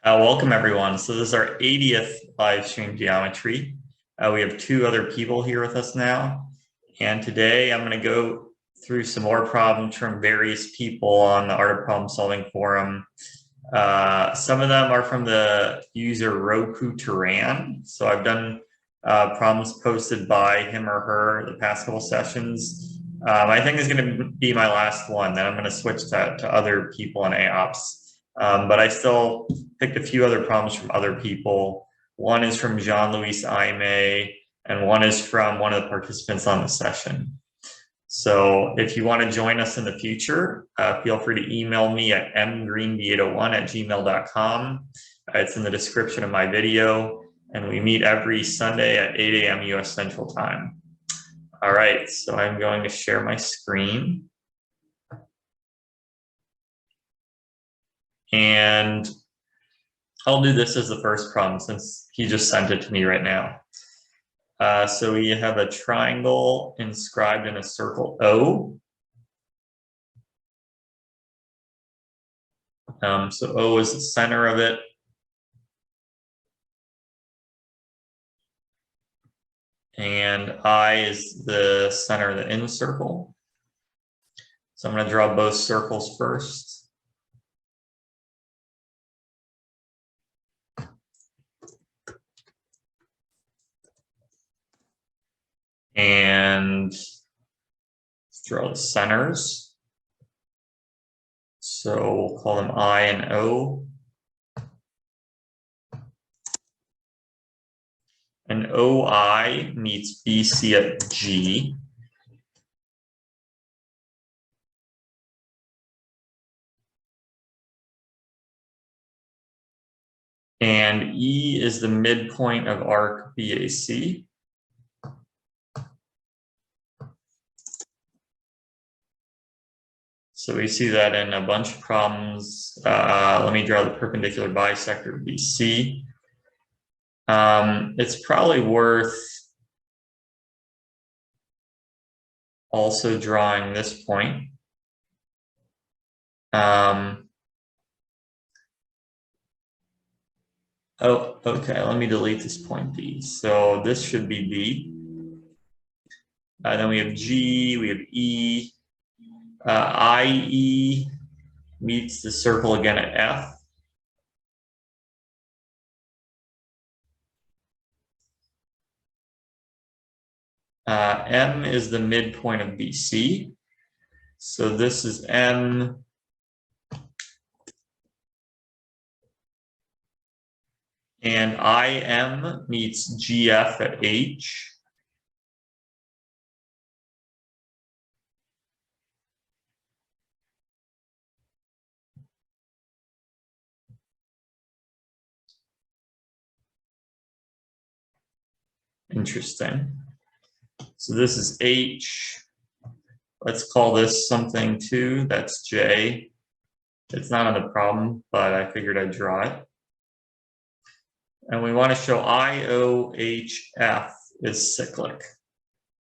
Welcome everyone. So this is our 80th live stream geometry. We have two other people here with us now. And today I'm going to go through some more problems from various people on the Art of Problem Solving forum. Some of them are from the user Roku Turan. So I've done problems posted by him or her the past couple sessions. I think this is going to be my last one. Then I'm going to switch to other people in AOPS. But I still picked a few other problems from other people. One is from Jean-Louis Aime, and one is from one of the participants on the session. So if you want to join us in the future, feel free to email me at mgreenb801@gmail.com. It's in the description of my video, and we meet every Sunday at 8 a.m. US Central Time. All right, so I'm going to share my screen. And I'll do this as the first problem since he just sent it to me right now. So we have a triangle inscribed in a circle O. So O is the center of it. And I is the center of the inner circle. So I'm going to draw both circles first. And let's draw the centers. So we'll call them I and O. And OI meets BC at G. And E is the midpoint of arc BAC. So we see that in a bunch of problems. Let me draw the perpendicular bisector BC. It's probably worth also drawing this point. Oh, okay, let me delete this point B. So this should be B. Then we have G, we have E. IE meets the circle again at F. M is the midpoint of BC. So this is M. And IM meets GF at H. Interesting. So this is H. Let's call this something too. That's J. It's not on the problem, but I figured I'd draw it. And we want to show IOHF is cyclic.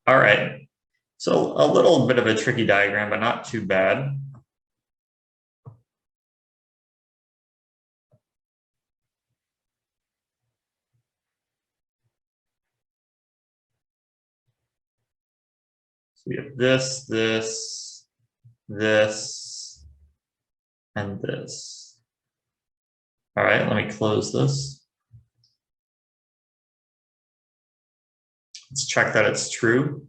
All right. So a little bit of a tricky diagram, but not too bad. So we have this, this, this, and this. All right, let me close this. Let's check that it's true.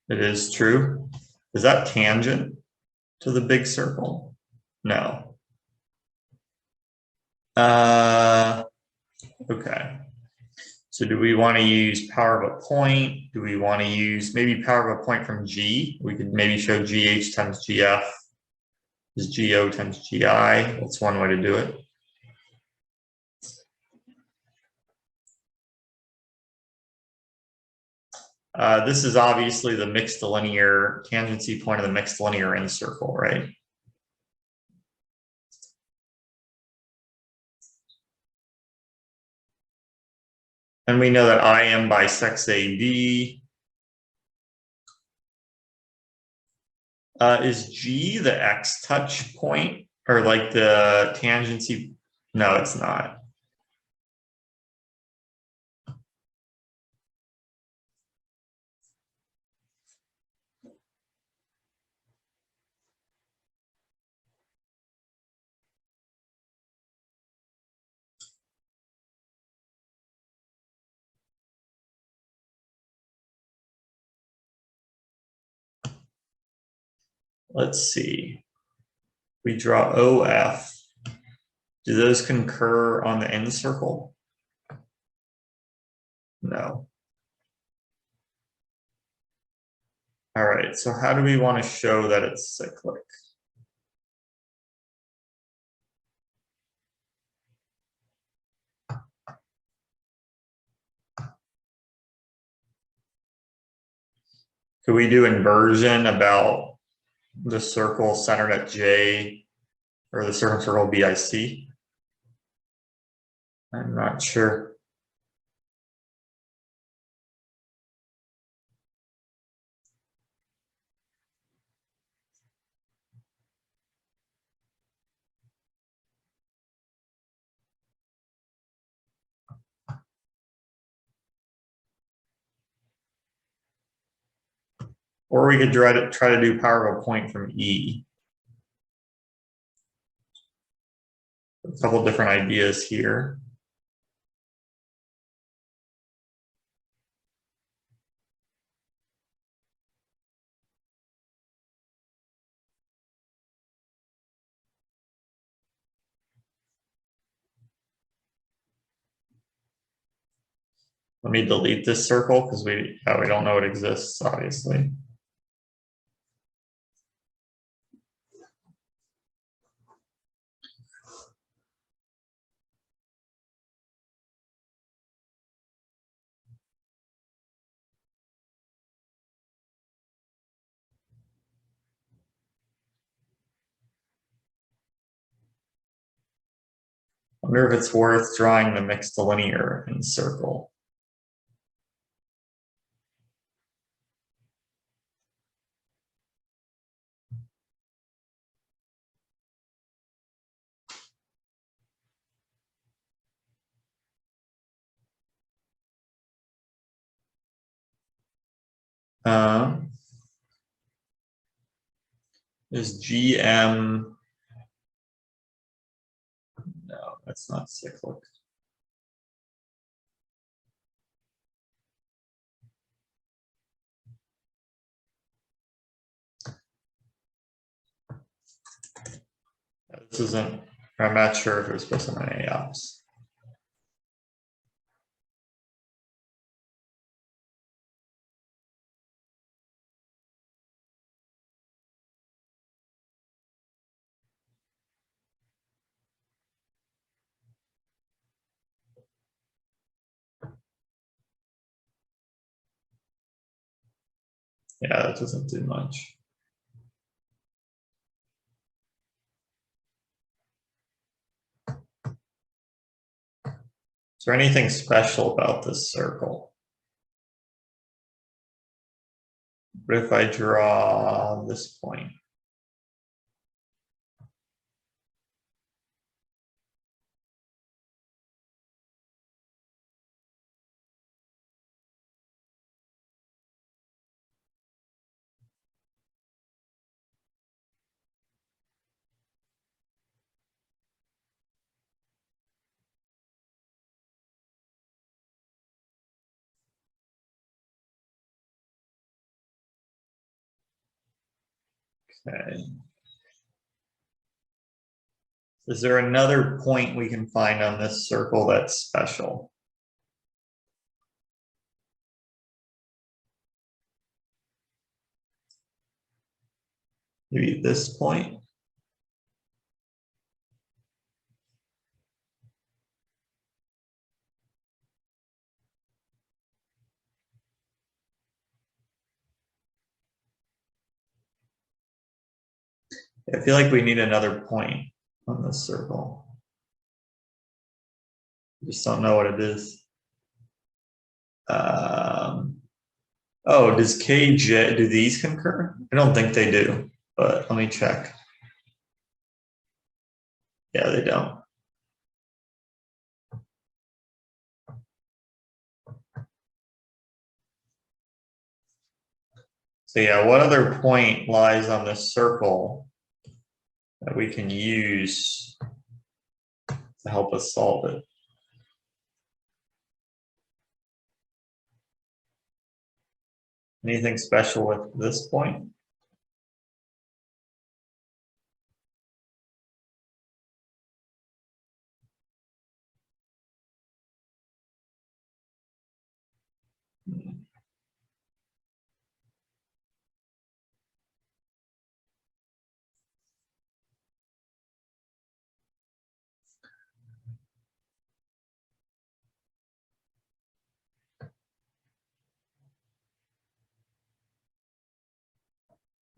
It is true. Is that tangent to the big circle? No. Okay. So do we want to use power of a point? Do we want to use maybe power of a point from G? We could maybe show GH times GF is GO times GI. That's one way to do it. This is obviously the mixed linear tangency point of the mixed linear end circle, right? And we know that IM bisects AD. Is G the X touch point or like the tangency. No, it's not. Let's see. We draw OF. Do those concur on the end circle? No. All right, so how do we want to show that it's cyclic? Could we do inversion about the circle centered at J or the circle BIC? I'm not sure. Or we could try to do power of a point from E. A couple different ideas here. Let me delete this circle because we don't know it exists, obviously. I wonder if it's worth drawing the mixed linear in circle. Is GM, no, that's not cyclic. This isn't, I'm not sure if it was supposed to be an AOPS. Yeah, that doesn't do much. Is there anything special about this circle? What if I draw this point? Okay. Is there another point we can find on this circle that's special? Maybe this point? I feel like we need another point on this circle. Just don't know what it is. Oh, does KJ, do these concur? I don't think they do, but let me check. Yeah, they don't. So yeah, what other point lies on this circle that we can use to help us solve it? Anything special with this point?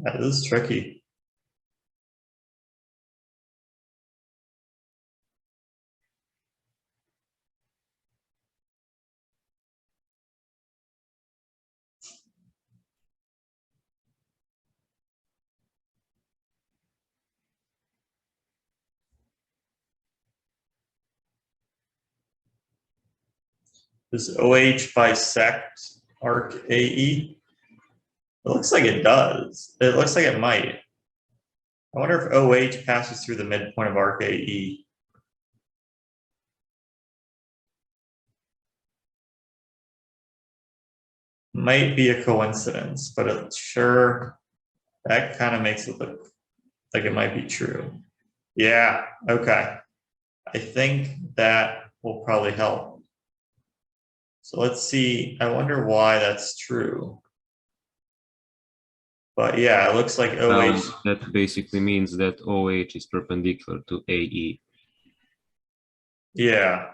That is tricky. Does OH bisect arc AE? It looks like it does. It looks like it might. I wonder if OH passes through the midpoint of arc AE. Might be a coincidence, but it's sure that kind of makes it look like it might be true. Yeah, okay. I think that will probably help. So let's see. I wonder why that's true. But yeah, it looks like OH. That basically means that OH is perpendicular to AE. Yeah.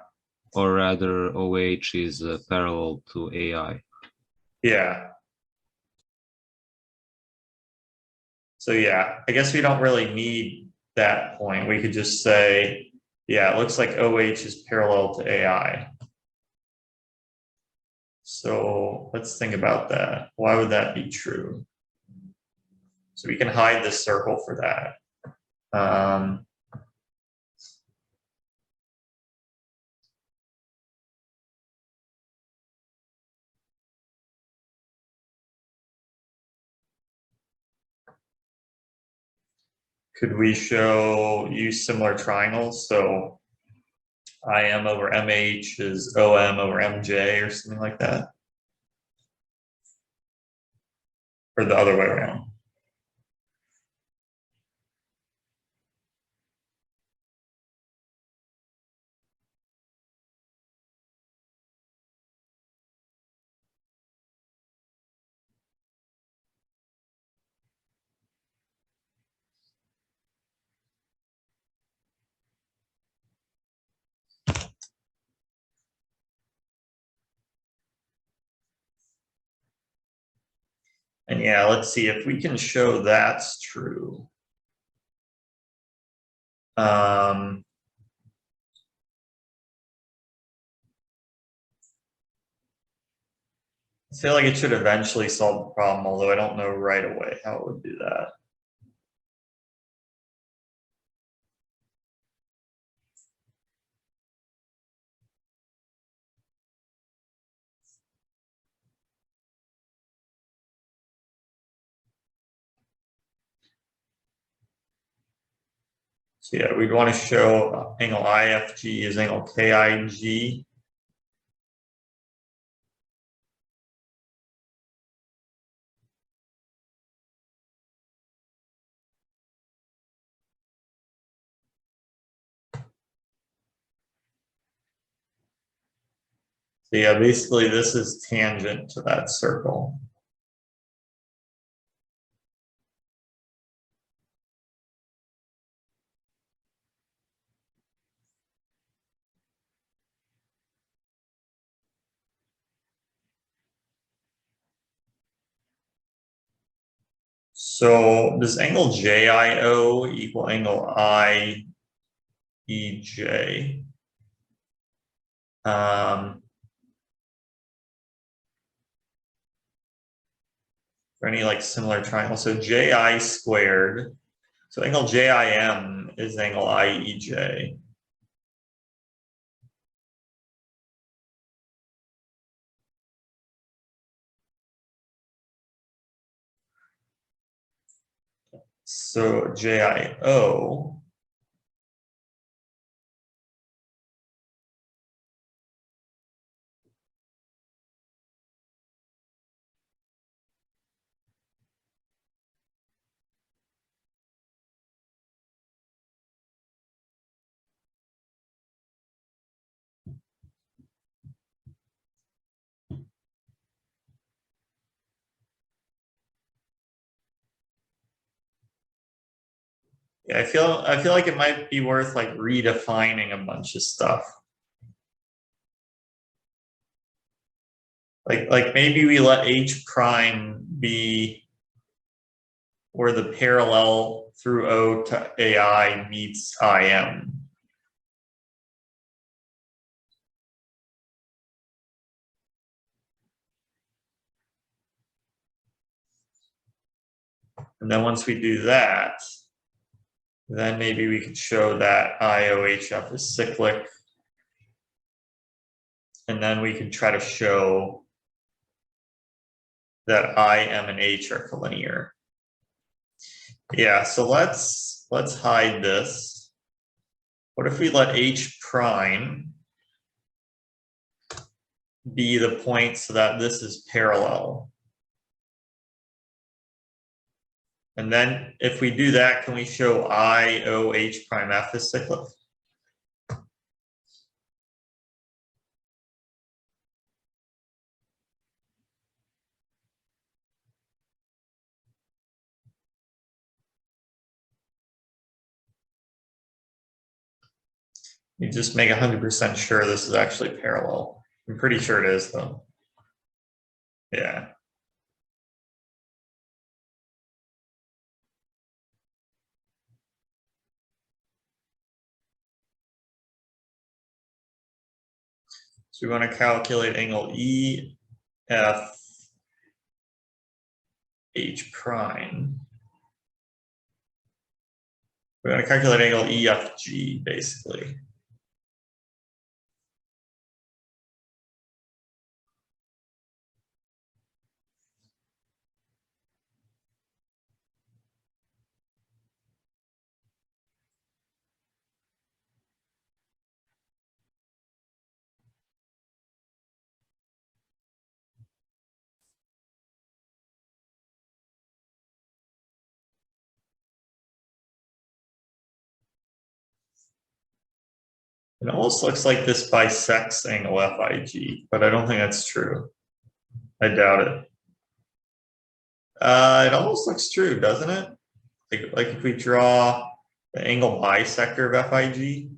Or rather, OH is parallel to AI. Yeah. So yeah, I guess we don't really need that point. We could just say, yeah, it looks like OH is parallel to AI. So let's think about that. Why would that be true? So we can hide this circle for that. Could we use similar triangles? So IM over MH is OM over MJ or something like that? Or the other way around? And yeah, let's see if we can show that's true. I feel like it should eventually solve the problem, although I don't know right away how it would do that. So yeah, we'd want to show angle IFG is angle KIG. So yeah, basically this is tangent to that circle. So does angle JIO equal angle IEJ? For any like similar triangle. So JI squared. So angle JIM is angle IEJ. So JIO Yeah, I feel like it might be worth like redefining a bunch of stuff. Like maybe we let H prime be where the parallel through O to AI meets IM. And then once we do that, then maybe we could show that IOHF is cyclic. And then we can try to show that I, M, and H are collinear. Yeah, so let's hide this. What if we let H prime be the point so that this is parallel? And then if we do that, can we show I, O, H prime F is cyclic? You just make 100% sure this is actually parallel. I'm pretty sure it is though. Yeah. So we want to calculate angle EF H prime. We're going to calculate angle EFG basically. It almost looks like this bisects angle FIG, but I don't think that's true. I doubt it. It almost looks true, doesn't it? Like if we draw the angle bisector of FIG.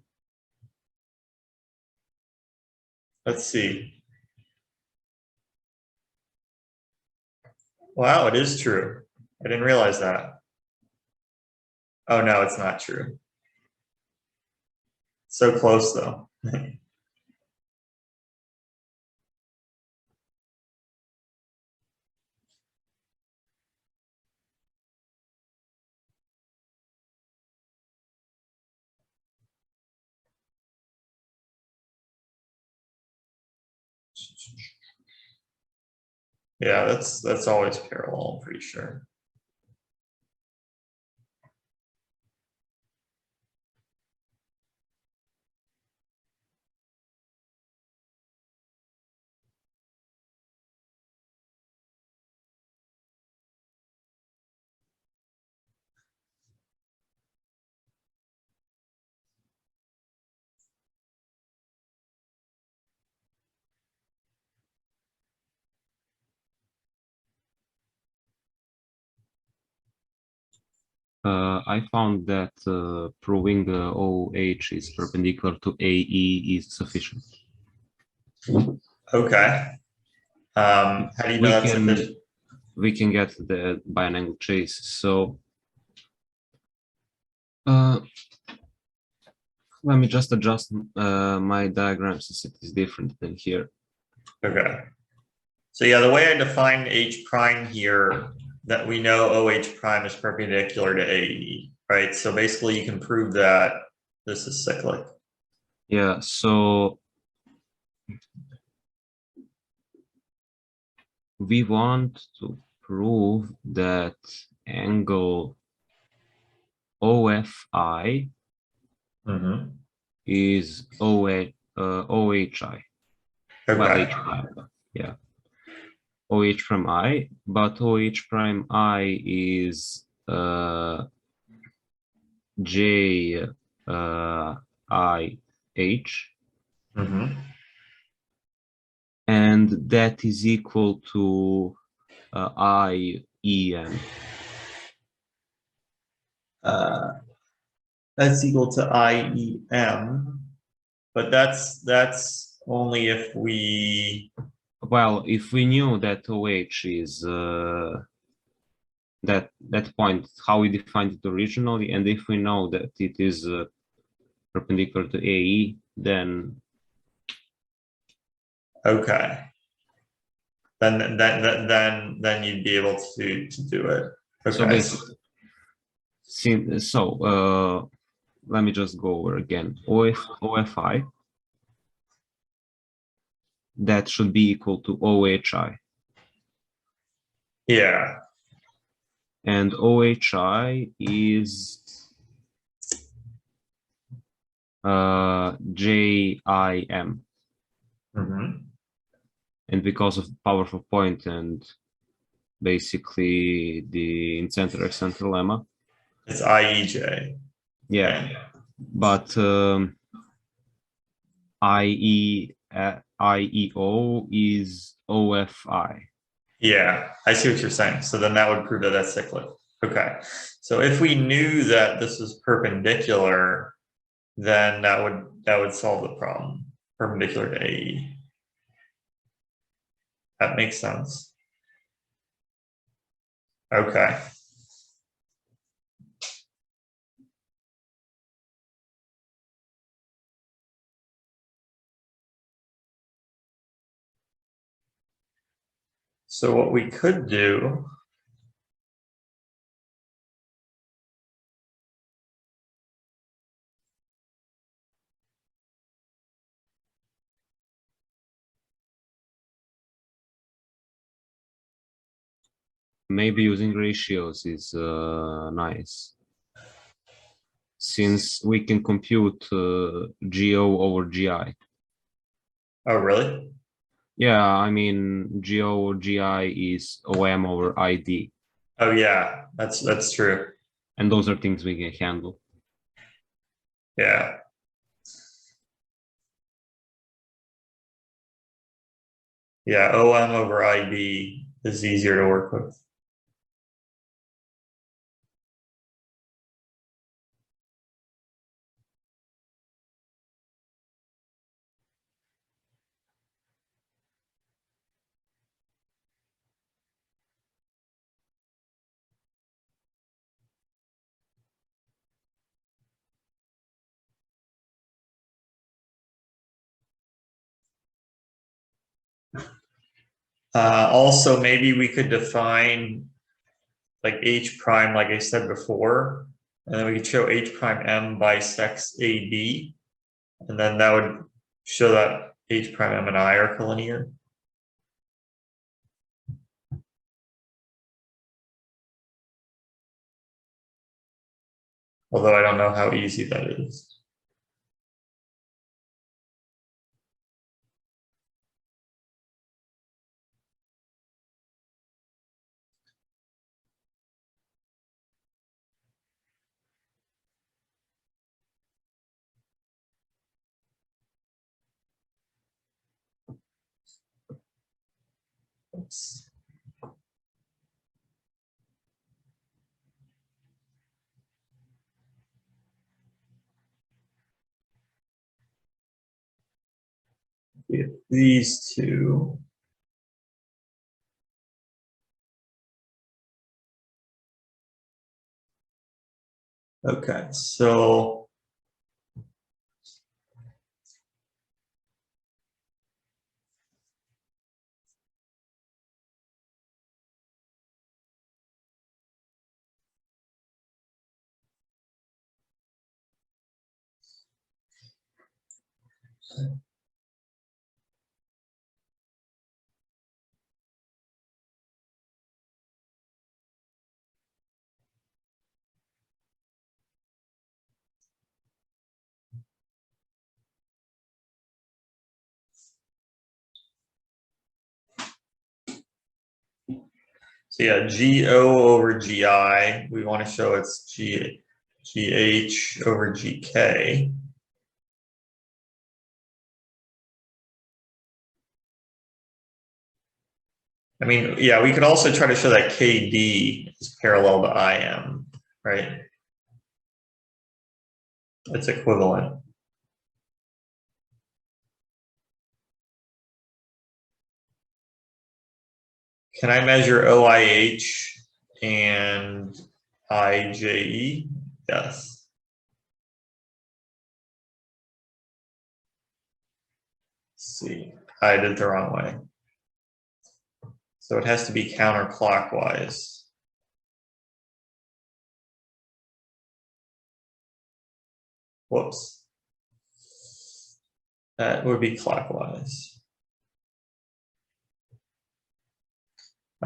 Let's see. Wow, it is true. I didn't realize that. Oh no, it's not true. So close though. Yeah, that's always parallel, I'm pretty sure. I found that proving OH is perpendicular to AE is sufficient. Okay. How do you know that's sufficient? We can get the by an angle chase. So let me just adjust my diagram since it is different than here. Okay. So yeah, the way I define H prime here that we know OH prime is perpendicular to AE, right? So basically you can prove that this is cyclic. Yeah, so we want to prove that angle OFI is OHI. Well, Okay. H prime, yeah. OH prime I, but OH prime I is J I H, and that is equal to I E M. That's equal to IEM, but that's only if we. Well, if we knew that OH is that point, how we defined it originally, and if we know that it is perpendicular to AE, then Okay. Then you'd be able to do it. Okay. so basically, let me just go over again. OFI, that should be equal to OHI. Yeah. And OHI is JIM. And because of powerful point and basically the incenter-excenter lemma. It's IEJ. Yeah, but IEO is OFI. Yeah, I see what you're saying. So then that would prove that that's cyclic. Okay. So if we knew that this was perpendicular, then that would solve the problem. Perpendicular to AE. That makes sense. Okay. So what we could do Maybe using ratios is nice, since we can compute GO over GI. Oh, really? Yeah, I mean, GO or GI is OM over ID. Oh, yeah, that's true. And those are things we can handle. Yeah. Yeah, OM over ID is easier to work with. Also, maybe we could define like H prime, like I said before, and then we could show H prime M bisects AD, and then that would show that H prime M and I are collinear. Although I don't know how easy that is. Oops. These two. Okay, so So yeah, GO over GI, we want to show it's GH over GK. I mean, yeah, we could also try to show that KD is parallel to IM, right? It's equivalent. Can I measure OIH and IJE? Yes. Let's see, I did it the wrong way. So it has to be counterclockwise. Whoops. That would be clockwise.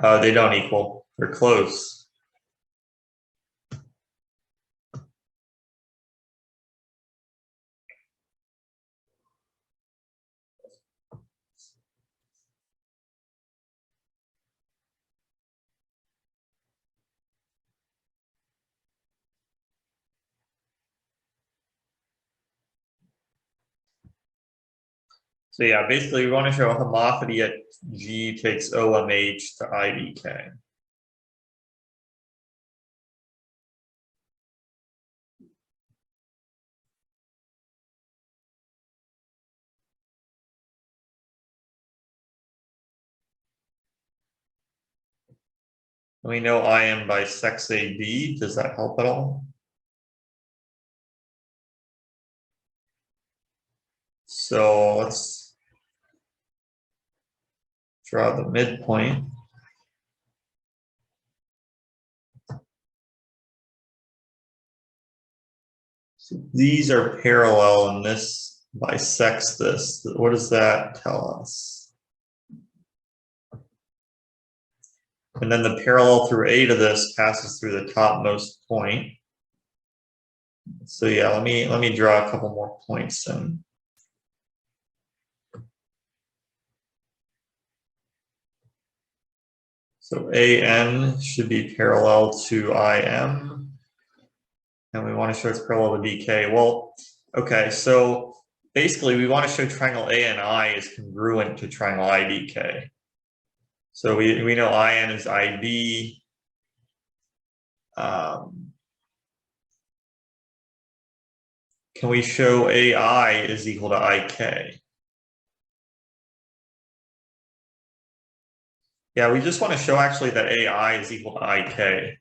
They don't equal. They're close. So yeah, basically we want to show a homophily at G takes OMH to IDK. We know IM bisects AB. Does that help at all? So let's draw the midpoint. So these are parallel and this bisects this. What does that tell us? And then the parallel through A to this passes through the topmost point. So yeah, let me draw a couple more points then. So AN should be parallel to IM. And we want to show it's parallel to DK. Well, okay, so basically we want to show triangle ANI is congruent to triangle IDK. So we know IN is IB. Can we show AI is equal to IK? Yeah, we just want to show actually that AI is equal to IK.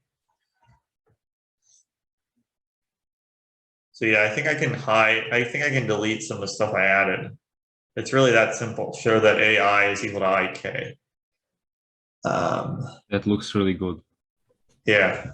So yeah, I think I can delete some of the stuff I added. It's really that simple. Show that AI is equal to IK. That looks really good. Yeah.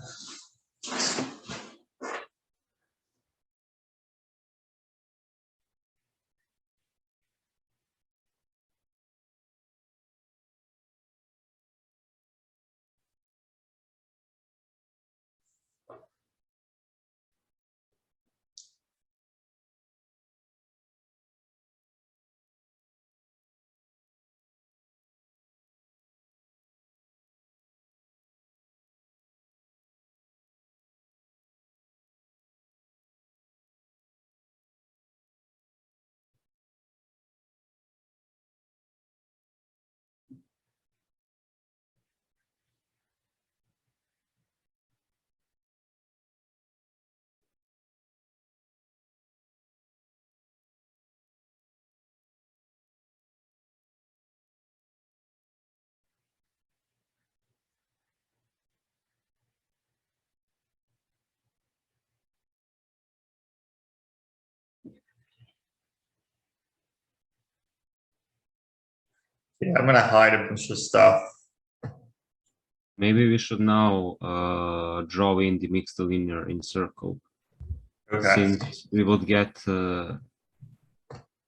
Yeah, I'm gonna hide a bunch of stuff. Maybe we should now draw in the mixed linear in circle. Okay. Since we would get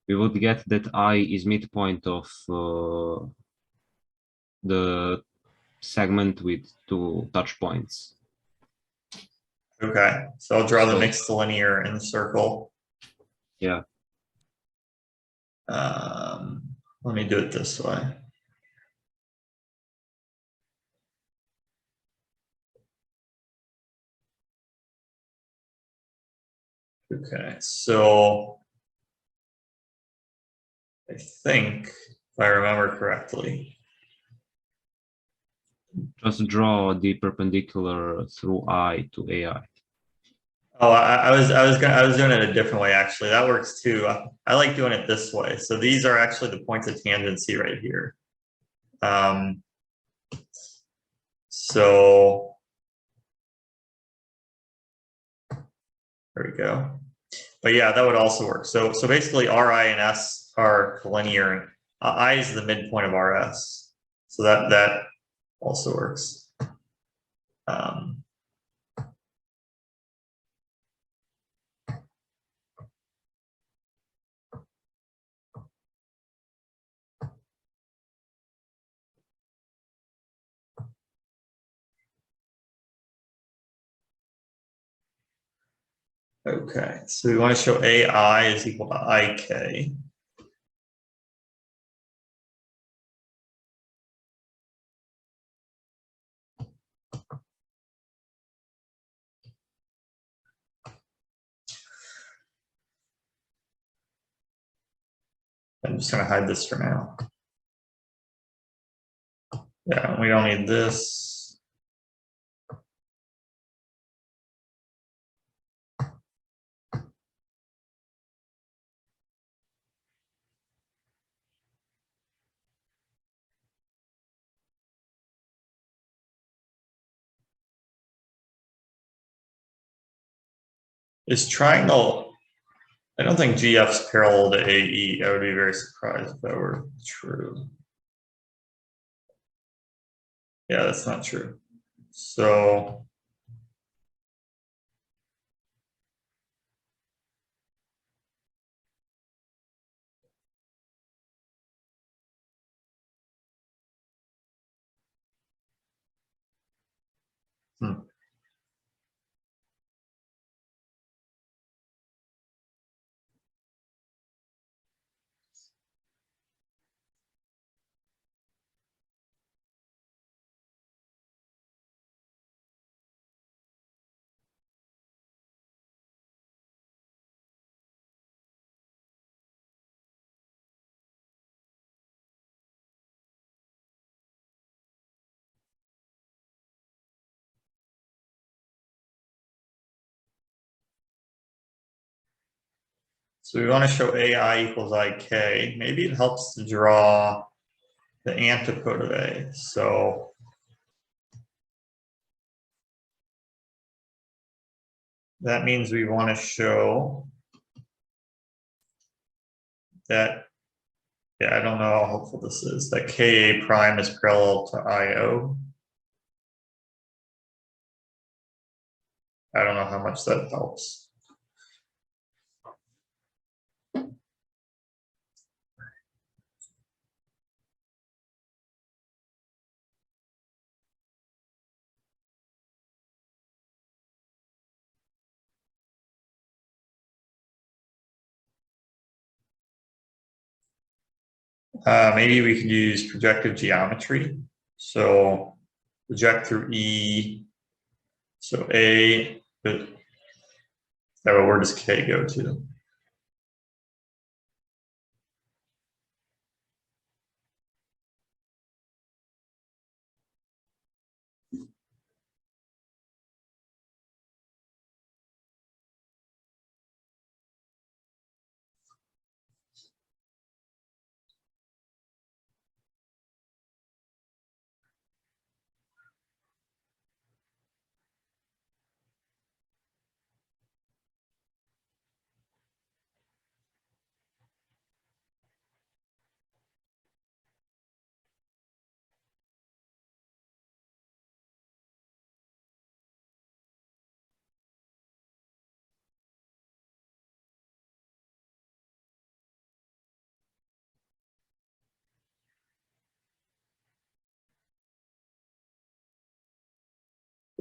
we would get that I is midpoint of the segment with two touch points. Okay, so I'll draw the So- mixed linear in the circle. Yeah. Let me do it this way. Okay, so I think if I remember correctly, Just draw the perpendicular through I to AI. oh, I was doing it a different way actually. That works too. I like doing it this way. So these are actually the points of tangency right here. So there we go. But yeah, that would also work. So basically Ri and S are collinear. I is the midpoint of Rs. So that also works. Okay, so we want to show AI is equal to IK. I'm just going to hide this for now. Yeah, we don't need this. Is triangle, I don't think GF's parallel to AE. I would be very surprised if that were true. Yeah, that's not true. So we want to show AI equals IK. Maybe it helps to draw the antipode of A. So that means we want to show that, yeah, I don't know how helpful this is, that KA prime is parallel to IO. I don't know how much that helps. Maybe we could use projective geometry. So project through E. So A, but where does K go to?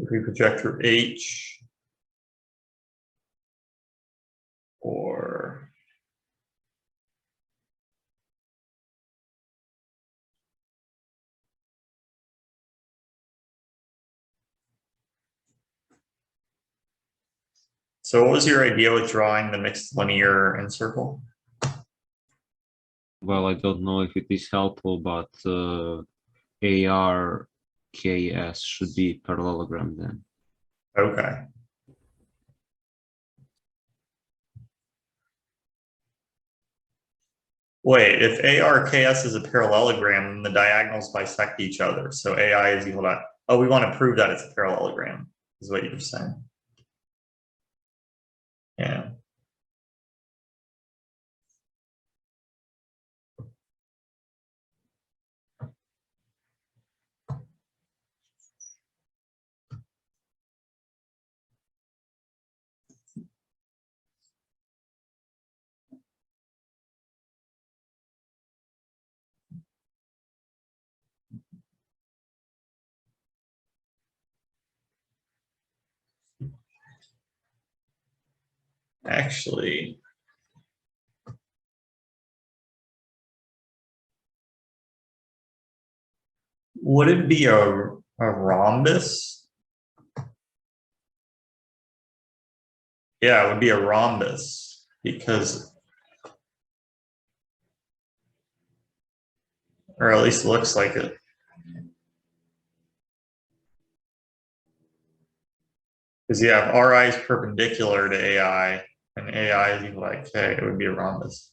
if we project through H, or so what was your idea with drawing the mixed linear and circle? Well, I don't know if it is helpful, but ARKS should be parallelogram then. Okay. Wait, if ARKS is a parallelogram, the diagonals bisect each other. So AI is equal to, oh, we want to prove that it's a parallelogram, is what you're saying. Yeah. Actually, would it be a rhombus? Yeah, it would be a rhombus because, or at least looks like it. Because yeah, if Ri is perpendicular to AI and AI is equal to K, it would be a rhombus.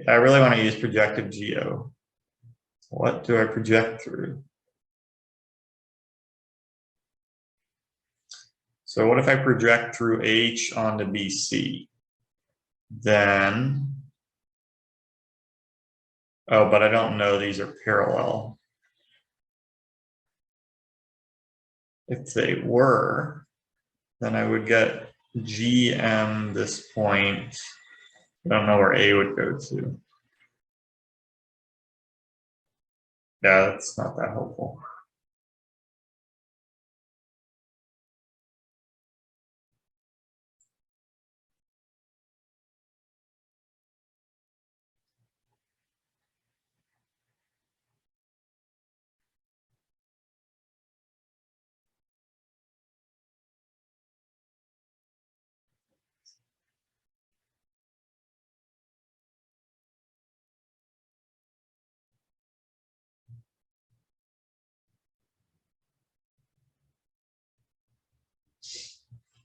I really want to use projective GEO. What do I project through? So what if I project through H onto BC? Then, oh, but I don't know these are parallel. If they were, then I would get GM this point. I don't know where A would go to. Yeah, that's not that helpful.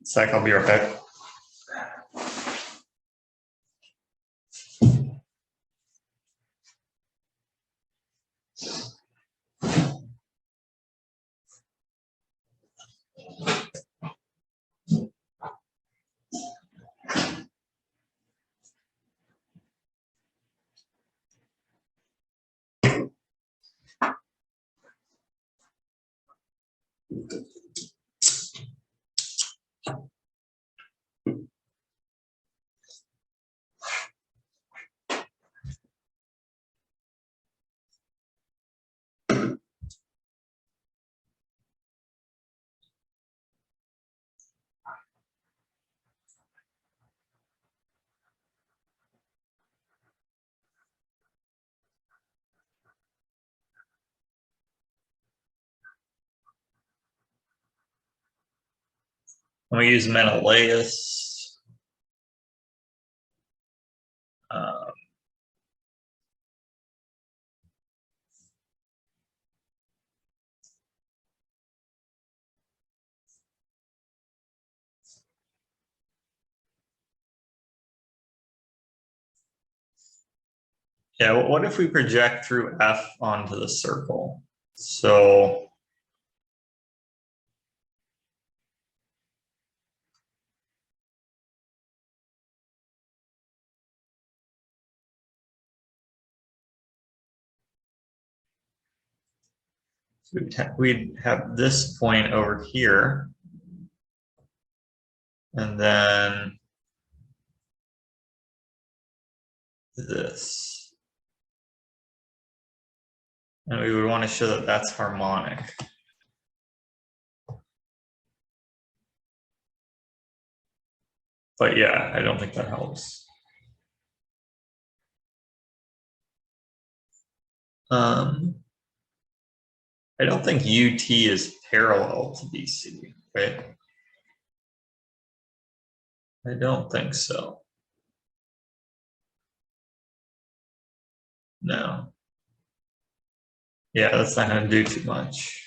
Sec, I'll be right back. And we use Menelaus. Yeah, what if we project through F onto the circle? So we'd have this point over here, and then this. And we would want to show that that's harmonic. But yeah, I don't think that helps. I don't think UT is parallel to BC, right? I don't think so. No. Yeah, that's not going to do too much.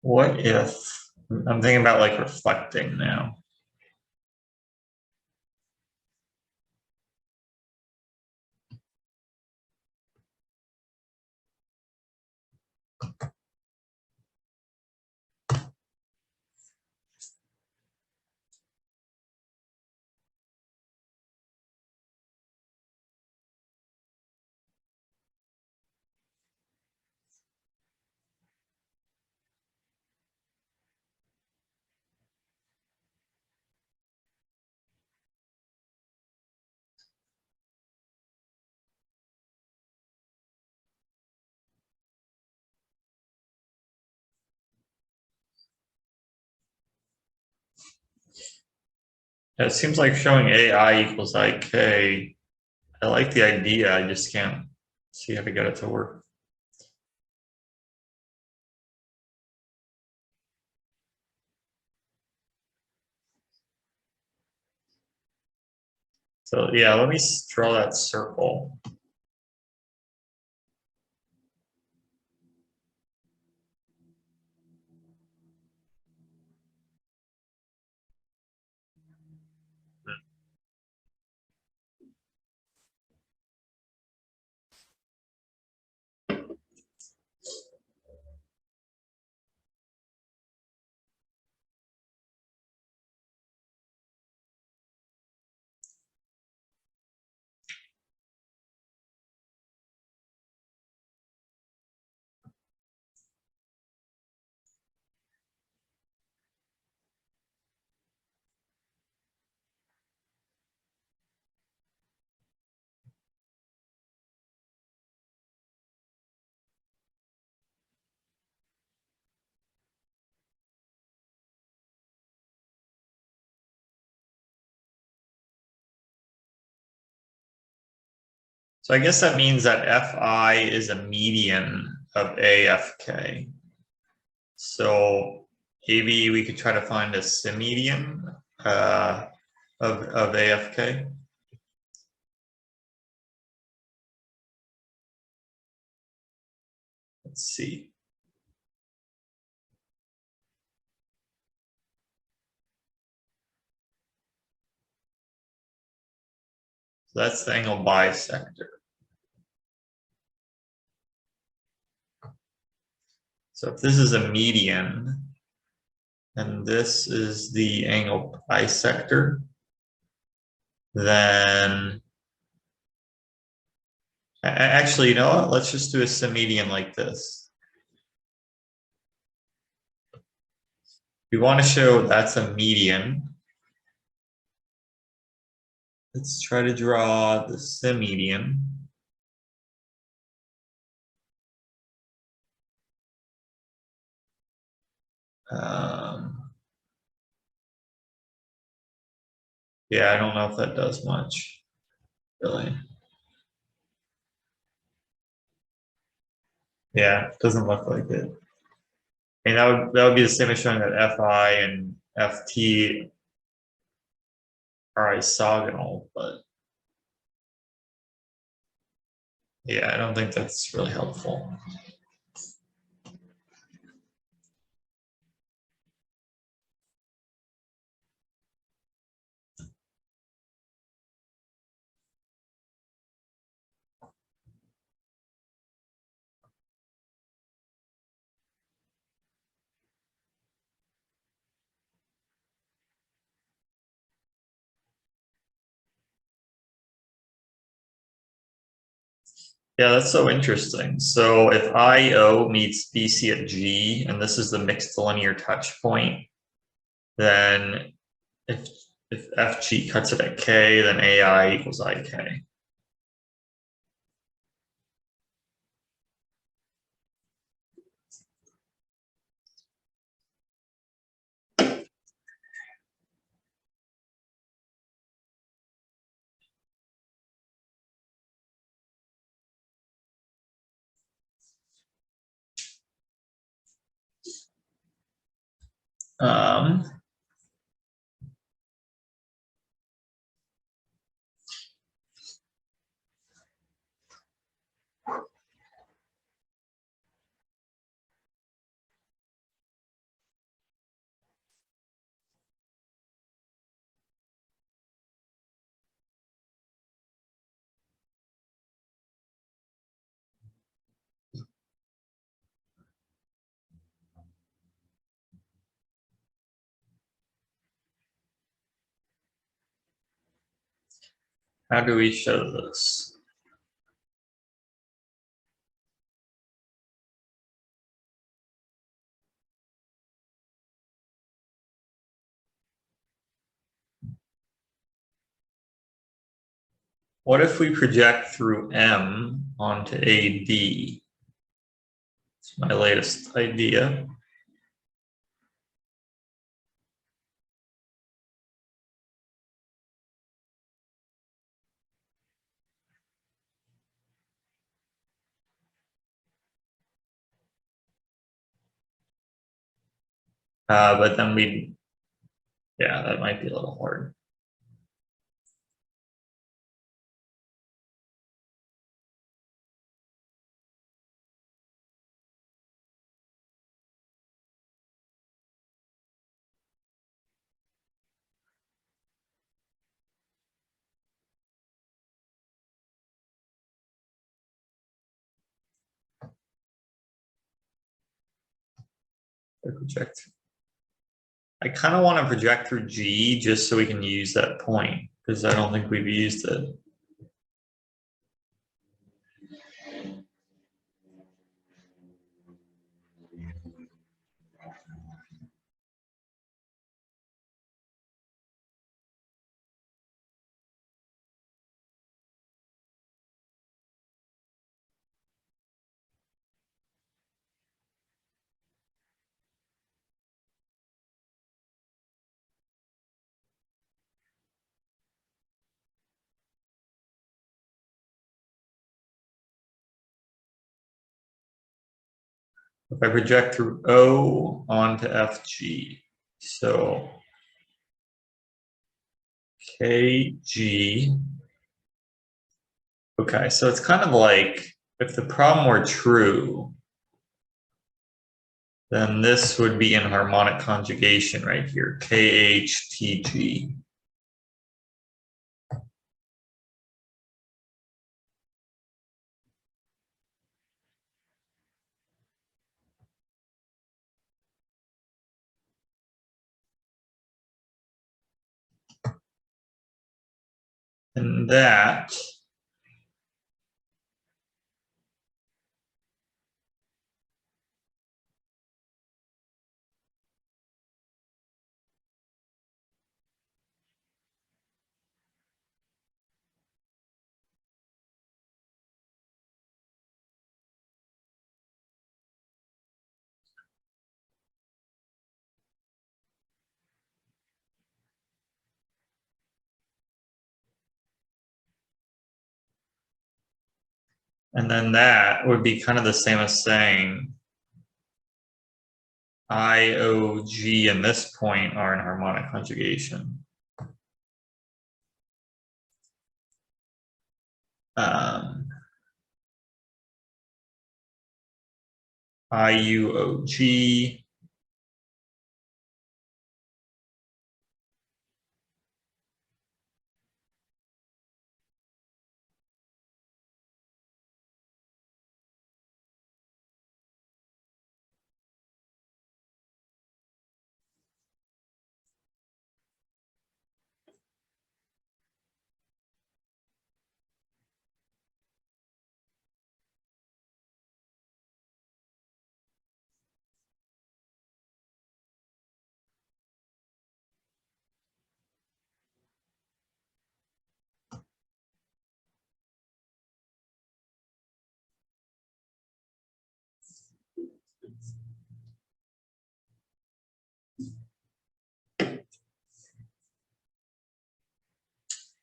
What if, I'm thinking about like reflecting now. It seems like showing AI equals IK. I like the idea, I just can't see how to get it to work. So yeah, let me draw that circle. So I guess that means that Fi is a median of AFK. So maybe we could try to find a symmedian of AFK. Let's see. So that's the angle bisector. So if this is a median, and this is the angle bisector, then actually, you know what? Let's just do a symmedian like this. We want to show that's a median. Let's try to draw the symmedian. Yeah, I don't know if that does much, really. Yeah, it doesn't look like it. And that would be the same as showing that Fi and Ft are isogonal, but yeah, I don't think that's really helpful. Yeah, that's so interesting. So if IO meets BC at G, and this is the mixed linear touch point, then if FG cuts it at K, then AI equals IK. Um, how do we show this? What if we project through M onto AD? It's my latest idea. But then yeah, that might be a little hard. I kind of want to project through G just so we can use that point, because I don't think we've used it. If I project through O onto FG, so KG. Okay, so it's kind of like if the problem were true, then this would be in harmonic conjugation right here, KHTG. And that and then that would be kind of the same as saying I, O, G and this point are in harmonic conjugation. I, U, O, G.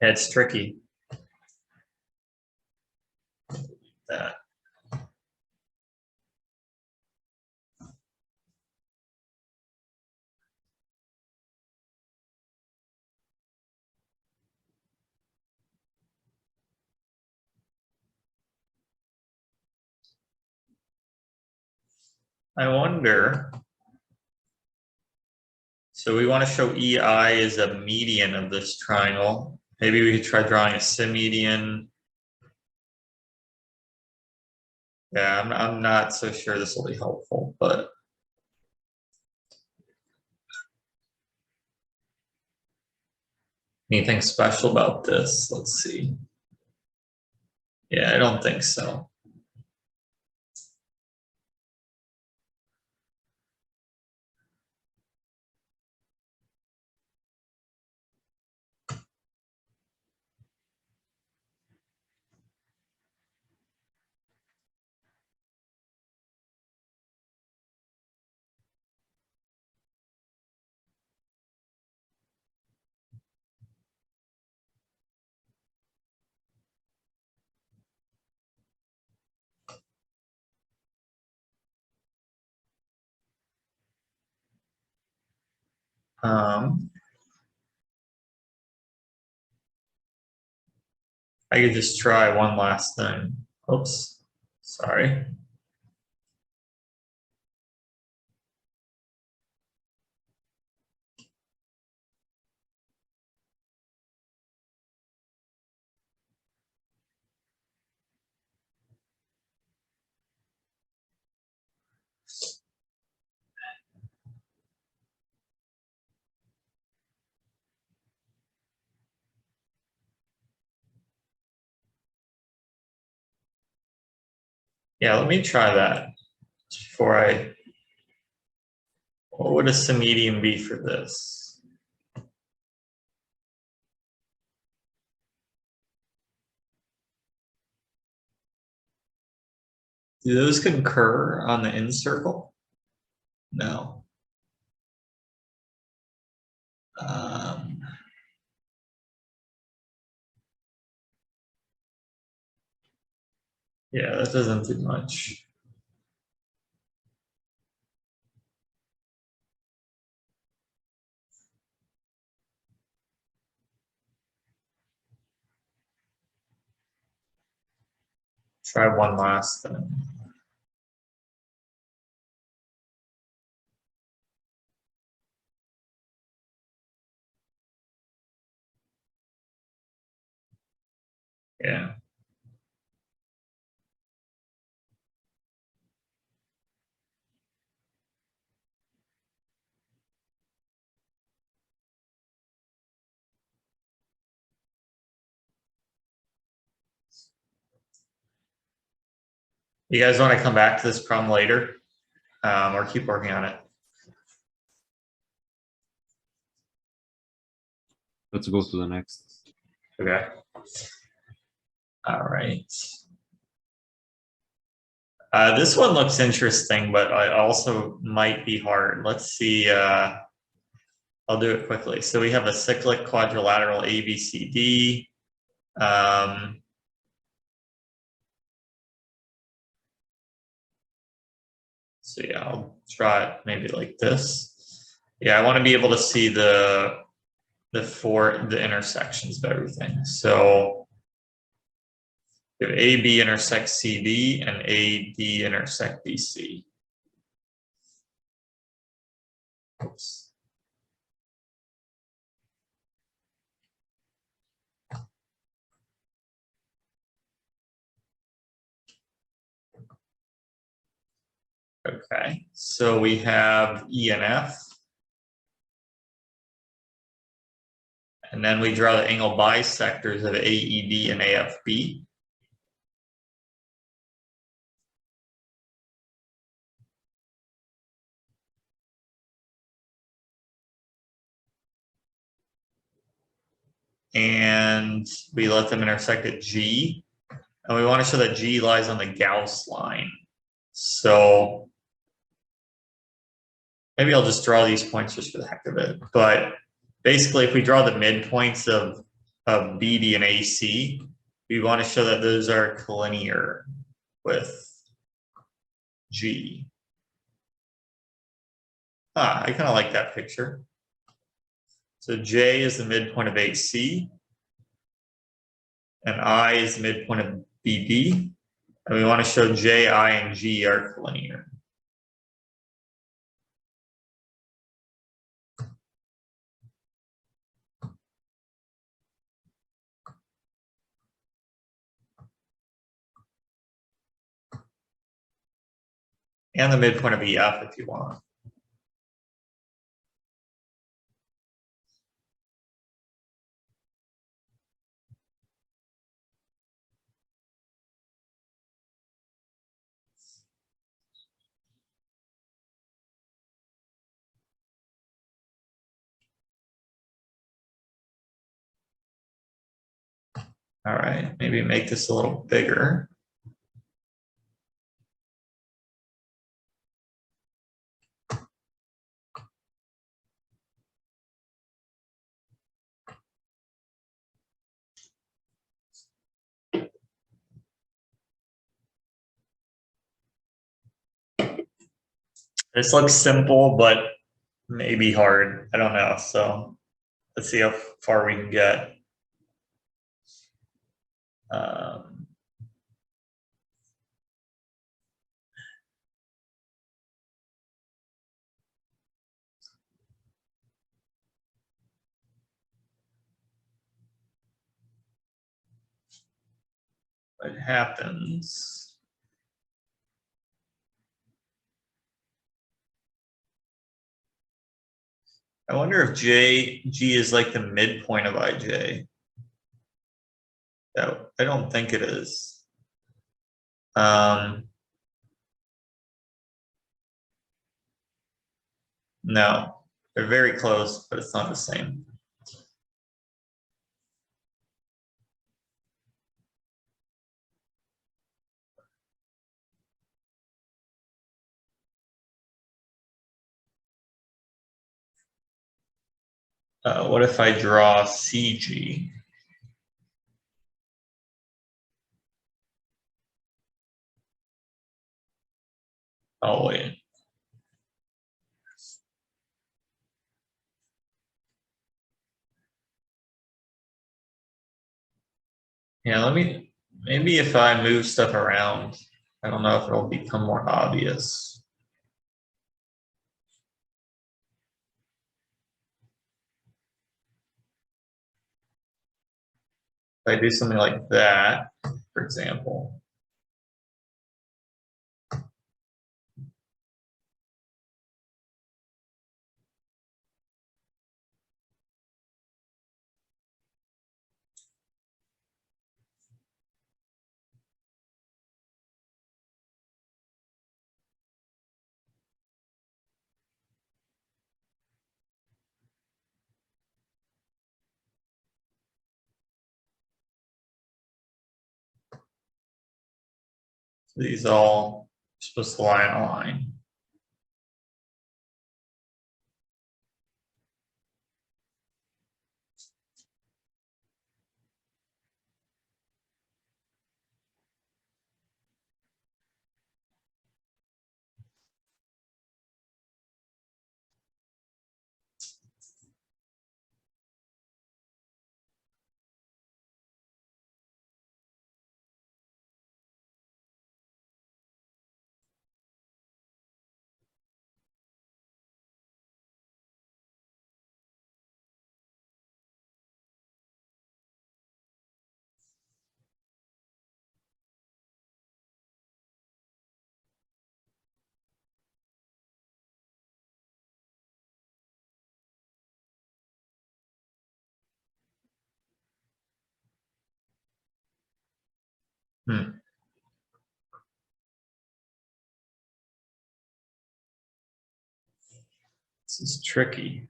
It's tricky. That. I wonder, so we want to show EI is a median of this triangle. Maybe we could try drawing a symmedian. Yeah, I'm not so sure this will be helpful, but anything special about this? Let's see. Yeah, I don't think so. I could just try one last thing. Oops, sorry. Yeah, let me try that before I, what would a symmedian be for this? Do those concur on the in circle? No. Yeah, that doesn't do much. Try one last thing. Yeah. You guys want to come back to this problem later, or keep working on it? Let's go to the next. Okay. All right. This one looks interesting, but it also might be hard. Let's see. I'll do it quickly. So we have a cyclic quadrilateral ABCD. So yeah, I'll try it maybe like this. Yeah, I want to be able to see the intersections of everything. So if AB intersects CD and AD intersect BC. Oops. Okay, so we have E and F. And then we draw the angle bisectors of AEB and AFB. And we let them intersect at G. And we want to show that G lies on the Gauss line. So maybe I'll just draw these points just for the heck of it. But basically, if we draw the midpoints of BD and AC, we want to show that those are collinear with G. I kind of like that picture. So J is the midpoint of AC, and I is the midpoint of BD, and we want to show J, I, and G are collinear. And the midpoint of EF if you want. All right, maybe make this a little bigger. This looks simple, but maybe hard. I don't know. So let's see how far we can get. What happens? I wonder if G is like the midpoint of IJ. No, I don't think it is. No, they're very close, but it's not the same. What if I draw CG? Oh, wait. Yeah, maybe if I move stuff around, I don't know if it'll become more obvious. If I do something like that, for example. So these all supposed to lie on a line. Hmm. This is tricky.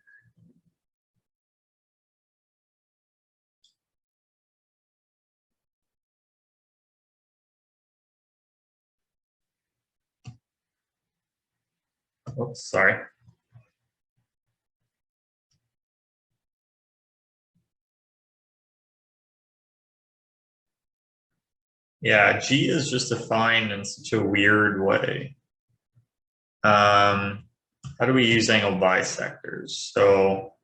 Oops, sorry. Yeah, G is just defined in such a weird way. How do we use angle bisectors? So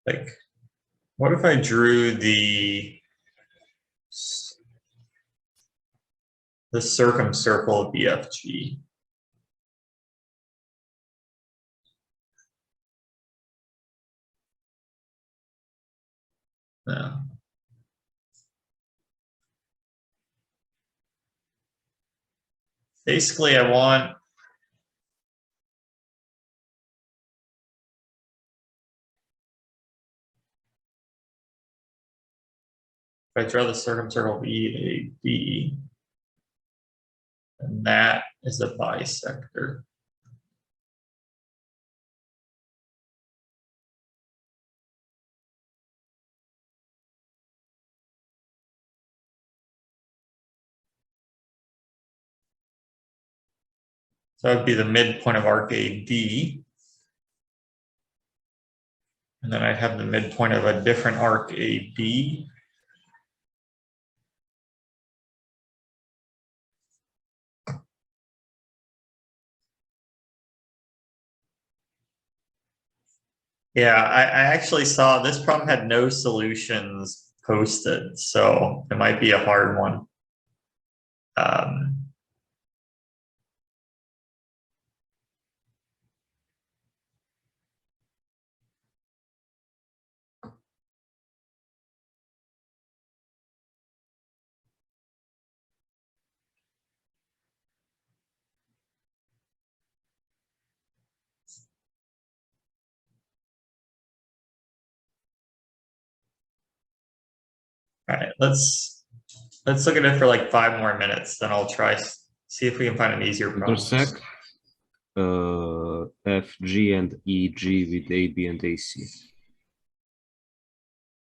like, what if I drew the circumcircle of BFG? Yeah. Basically, I want if I draw the circumcircle BAB, and that is a bisector. So that would be the midpoint of arc AD. And then I'd have the midpoint of a different arc AB. Yeah, I actually saw this problem had no solutions posted, so it might be a hard one. All right, let's look at it for like 5 more minutes, then I'll try see if we can find an easier problem. Intersect FG and EG with AB and AC.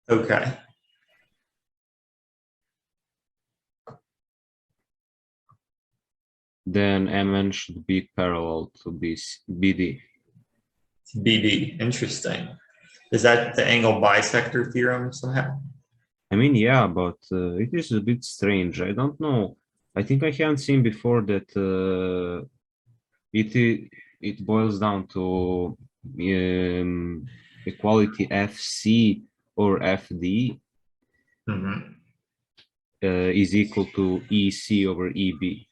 Okay. Then MN should be parallel to BD. BD, interesting. Is that the angle bisector theorem somehow? I mean, yeah, but it is a bit strange. I don't know. I think I haven't seen before that it boils down to equality FC or FD is equal to EC over EB.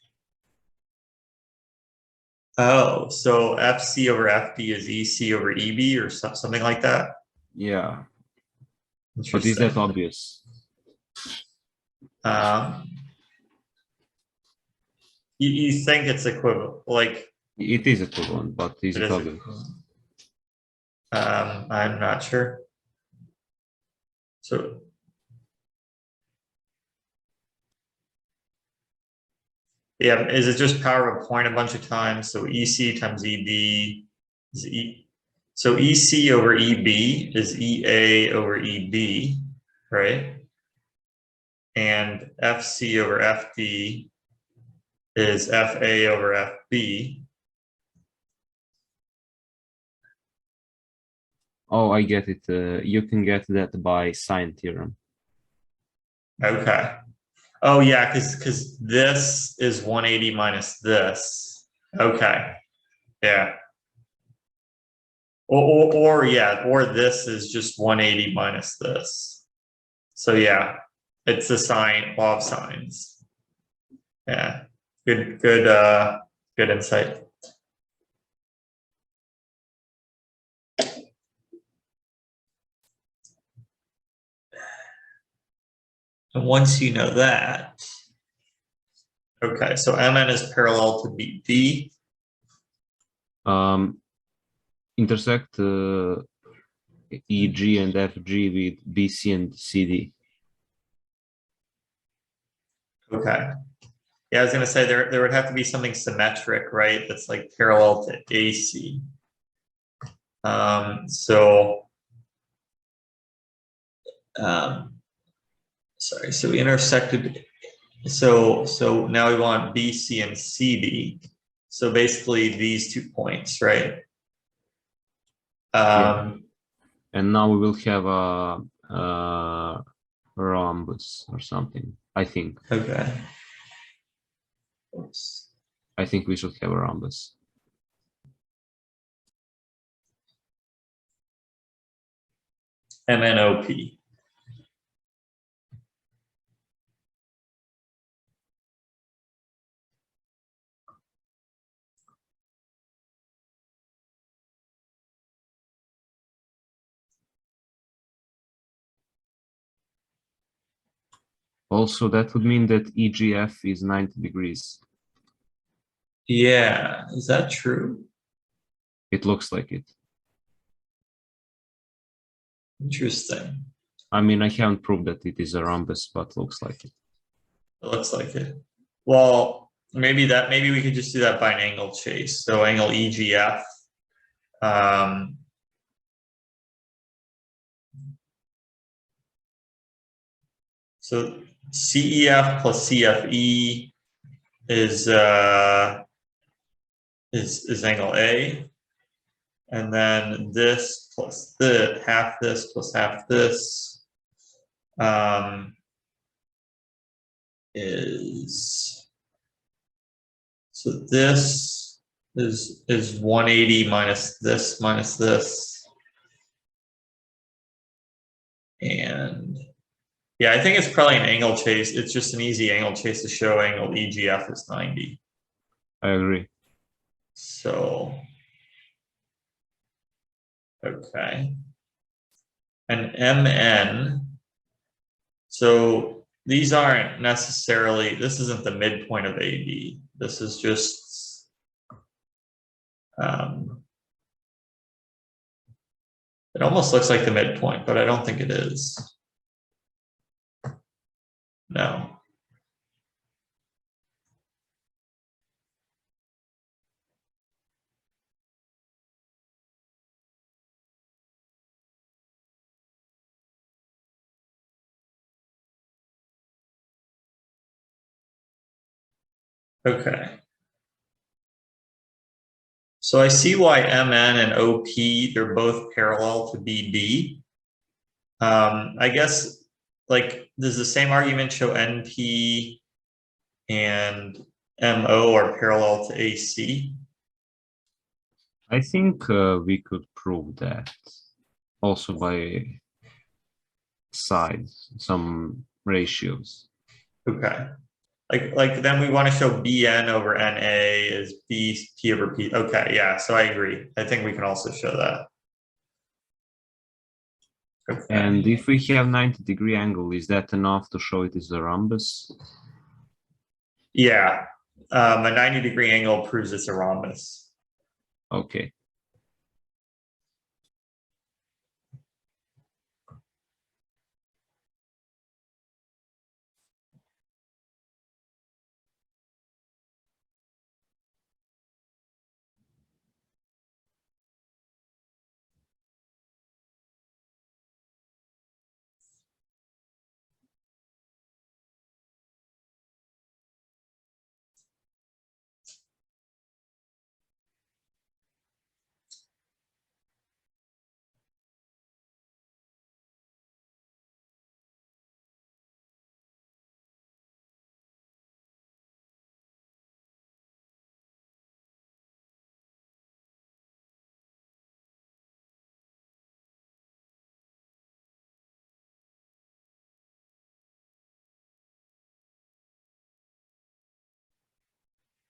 Oh, so FC over FD is EC over EB or something like that? Yeah. But is that obvious? You think it's equivalent? Like it is equivalent, but is it obvious? I'm not sure. So Yeah, is it just power of a point a bunch of times? So EC times EB is so EC over EB is EA over EB, right? And FC over FD is FA over FB. Oh, I get it. You can get that by sine theorem. Okay. Oh yeah, because this is 180 minus this. Okay. Yeah. Or yeah, or this is just 180 minus this. So yeah, it's the sine, law of sines. Yeah. Good insight. And once you know that, okay, so MN is parallel to BD. Intersect EG and FG with BC and CD. Okay. Yeah, I was gonna say there would have to be something symmetric, right? That's like parallel to AC. So sorry, so we intersected. So now we want BC and CD. So basically these 2 points, right? Yeah. And now we will have a rhombus or something, I think. Okay. Oops. I think we should have a rhombus. MNOP. Also, that would mean that EGF is 90 degrees. Yeah, is that true? It looks like it. Interesting. I mean, I haven't proved that it is a rhombus, but looks like it. It looks like it. Well, maybe we could just do that by an angle chase. So angle EGF. So CEF plus CFE is angle A, and then this plus the half this plus half this is, so this is 180 minus this, and yeah, I think it's probably an angle chase. It's just an easy angle chase to show angle EGF is 90. I agree. So, okay. And MN, so these aren't necessarily, this isn't the midpoint of AD. This is just, it almost looks like the midpoint, but I don't think it is. No. Okay. So I see why MN and OP, they're both parallel to BD. I guess, like, does the same argument show NP and MO are parallel to AC? I think we could prove that also by sides, some ratios. Okay. Like then we want to show BN over NA is BP over P. Okay, yeah, so I agree. I think we can also show that. Okay. And if we have 90-degree angle, is that enough to show it is a rhombus? Yeah, a 90-degree angle proves it's a rhombus. Okay.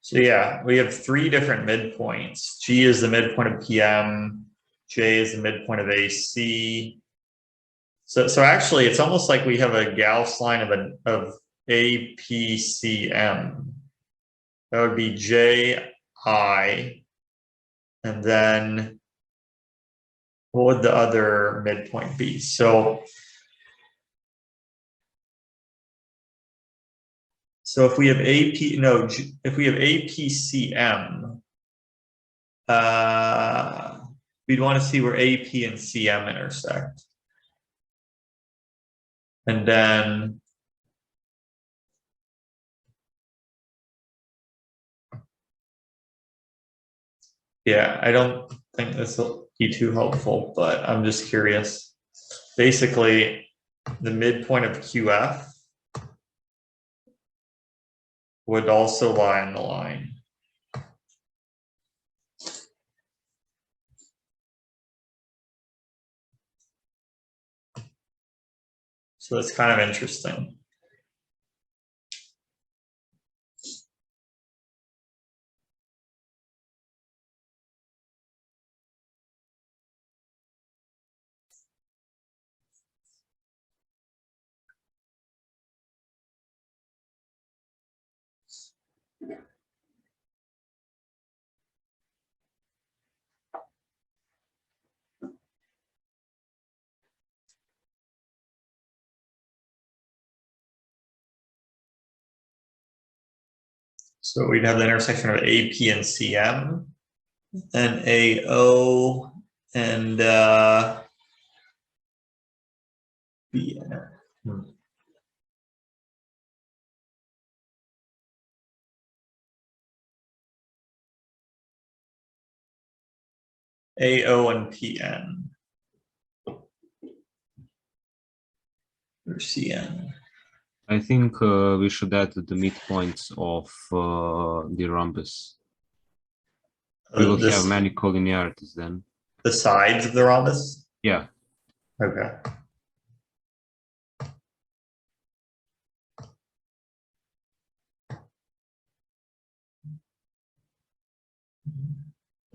So yeah, we have three different midpoints. G is the midpoint of PM, J is the midpoint of AC. So actually, it's almost like we have a Gauss line of APCM. That would be JI, and then what would the other midpoint be? So if we have if we have APCM, we'd want to see where AP and CM intersect. And then yeah, I don't think this will be too helpful, but I'm just curious. Basically, the midpoint of QF would also lie on the line. So that's kind of interesting. So we'd have the intersection of AP and CM, and AO and BN. AO and PN. Or CN. I think we should add the midpoints of the rhombus. We will have many collinearities then. The sides of the rhombus? Yeah. Okay.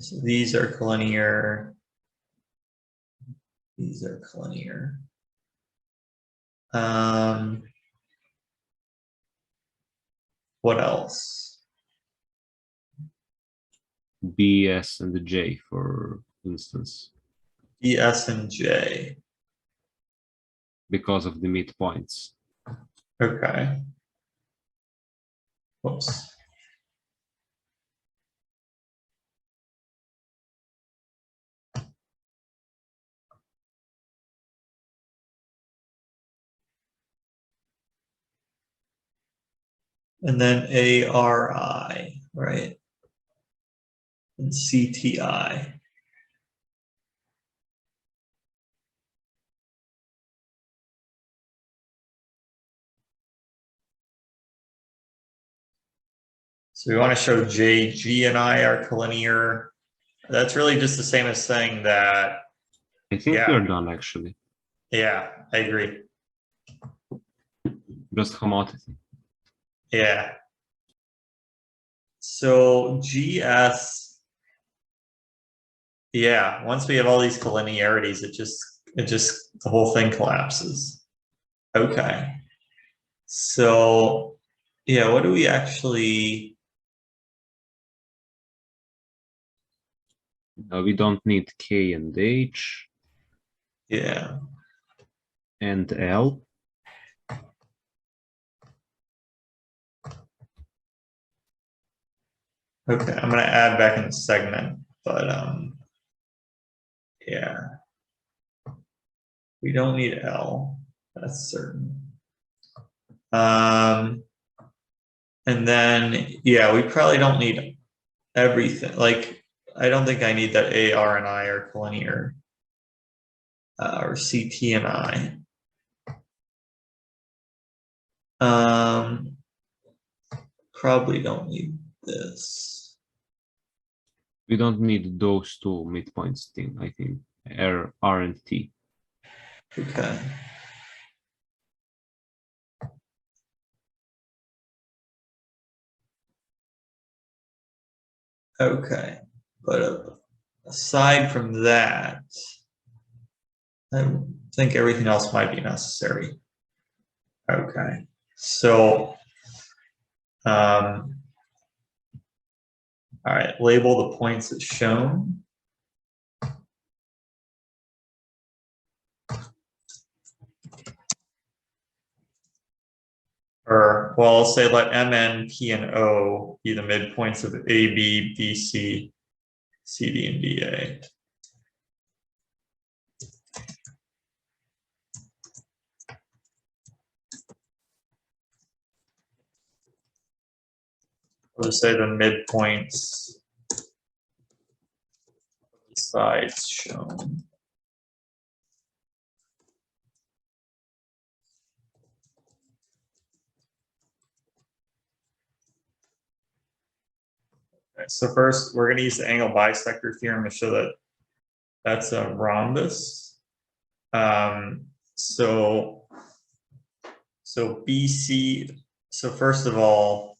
So these are collinear. These are collinear. What else? B, S, and the J, for instance. B, S, and J. Because of the midpoints. Okay. Whoops. And then ARI, right? And CTI. So we want to show J, G, and I are collinear. That's really just the same as saying that. I think we're done, actually. Yeah, I agree. Just homotopy. Yeah. So GS, yeah, once we have all these collinearities, it just the whole thing collapses. Okay. So yeah, what do we actually? We don't need K and H. Yeah. And L. Okay, I'm gonna add back in the segment, but yeah. We don't need L, that's certain. And then yeah, we probably don't need everything. Like I don't think I need that AR and I are collinear. Or CT and I. Probably don't need this. We don't need those two midpoints thing, I think. R and T. Okay. Okay, but aside from that, I think everything else might be necessary. Okay, so all right, label the points as shown. Or, well, I'll say let MN, P, and O be the midpoints of AB, BC, CD, and DA. I'll just say the midpoints of the sides shown. Okay, so first, we're going to use the angle bisector theorem to show that that's a rhombus. So BC, so first of all,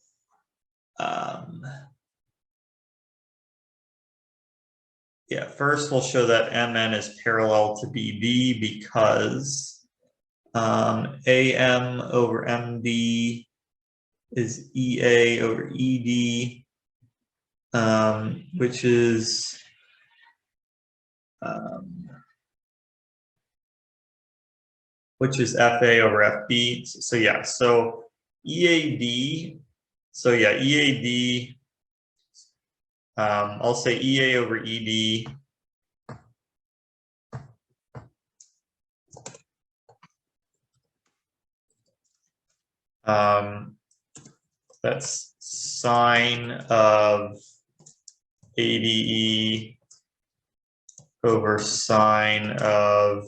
yeah, first we'll show that MN is parallel to BB because AM over MB is EA over ED, which is FA over FB. So yeah, so EAD, so yeah, EAD, I'll say EA over ED that's sine of ADE over sine of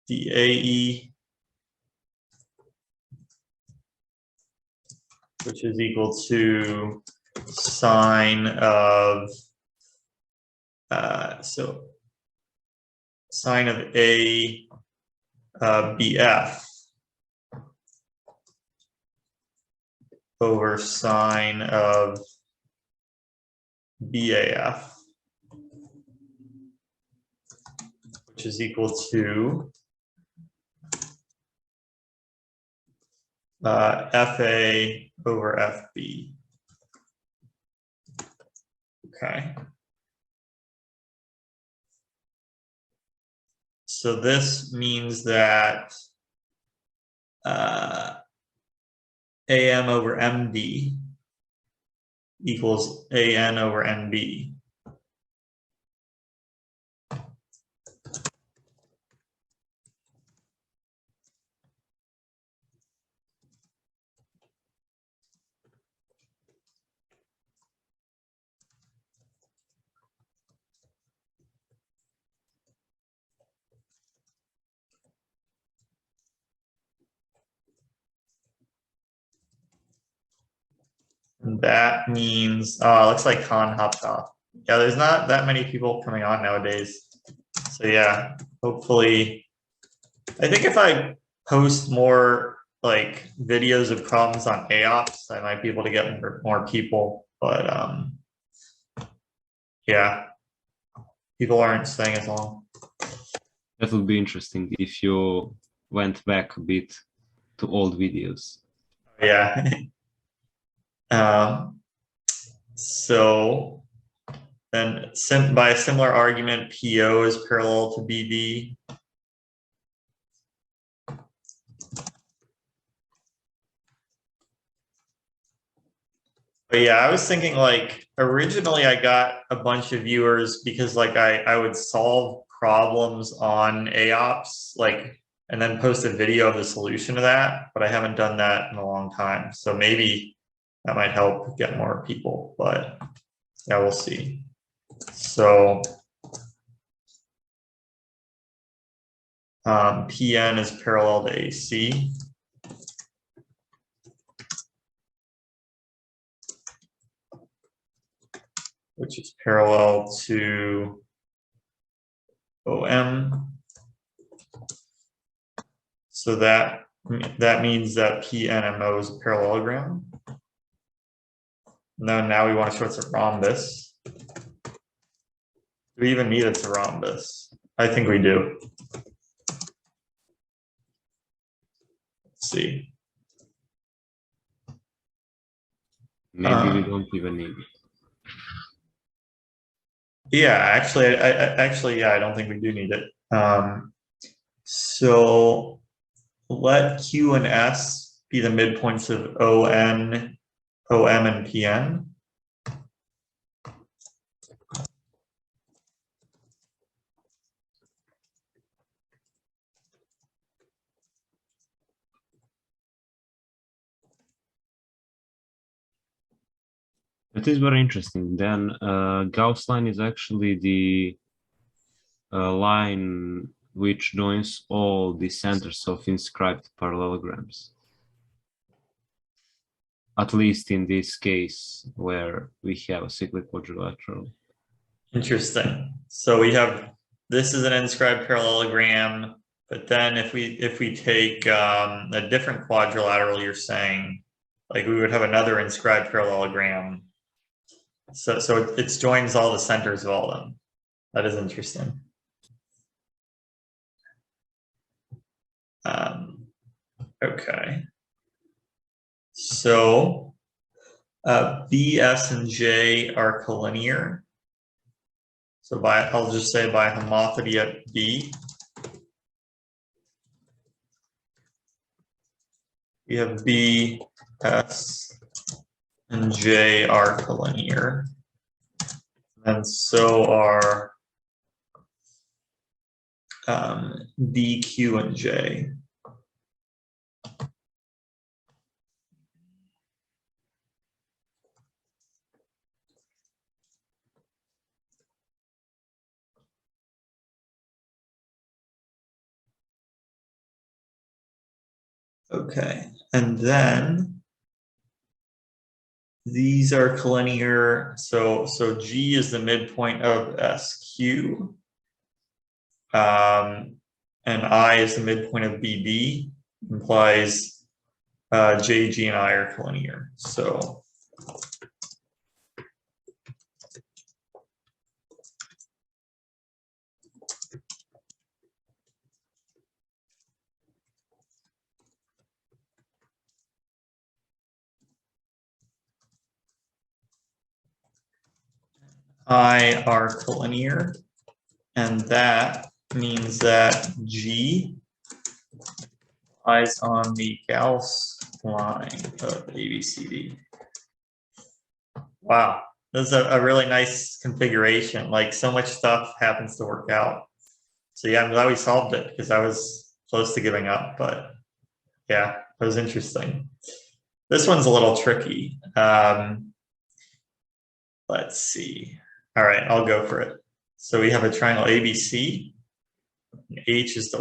DAE, which is equal to sine of so sine of A BF over sine of BAF, which is equal to FA over FB. Okay. So this means that AM over MD equals AN over NB. And that means, looks like Khan hopped off. Yeah, there's not that many people coming on nowadays. So yeah, hopefully, I think if I post more like videos of problems on AOPS, I might be able to get more people, but yeah, people aren't staying as long. That would be interesting if you went back a bit to old videos. Yeah. So then by a similar argument, PO is parallel to BD. But yeah, I was thinking like originally I got a bunch of viewers because like I would solve problems on AOPS like and then post a video of the solution to that, but I haven't done that in a long time. So maybe that might help get more people, but yeah, we'll see. So PN is parallel to AC. Which is parallel to OM. So that means that PNMO is a parallelogram. No, now we want to show it's a rhombus. Do we even need it's a rhombus? I think we do. Let's see. Maybe we don't even need it. Yeah, actually, I don't think we do need it. So let Q and S be the midpoints of ON, OM, and PN. That is very interesting. Then Gauss line is actually the line which joins all the centers of inscribed parallelograms. At least in this case where we have a cyclic quadrilateral. Interesting. So we have, this is an inscribed parallelogram, but then if we take a different quadrilateral, you're saying, like we would have another inscribed parallelogram. So it joins all the centers of all of them. That is interesting. Okay. So B, S, and J are collinear. So I'll just say by homophily at B, we have B, S, and J are collinear. And so are B, Q, and J. Okay, and then these are collinear. So G is the midpoint of SQ. And I is the midpoint of BB, implies J, G, and I are collinear. So I are collinear, and that means that G lies on the Gauss line of ABCD. Wow, this is a really nice configuration. Like so much stuff happens to work out. So yeah, I'm glad we solved it because I was close to giving up, but yeah, it was interesting. This one's a little tricky. Let's see. All right, I'll go for it. So we have a triangle ABC. H is the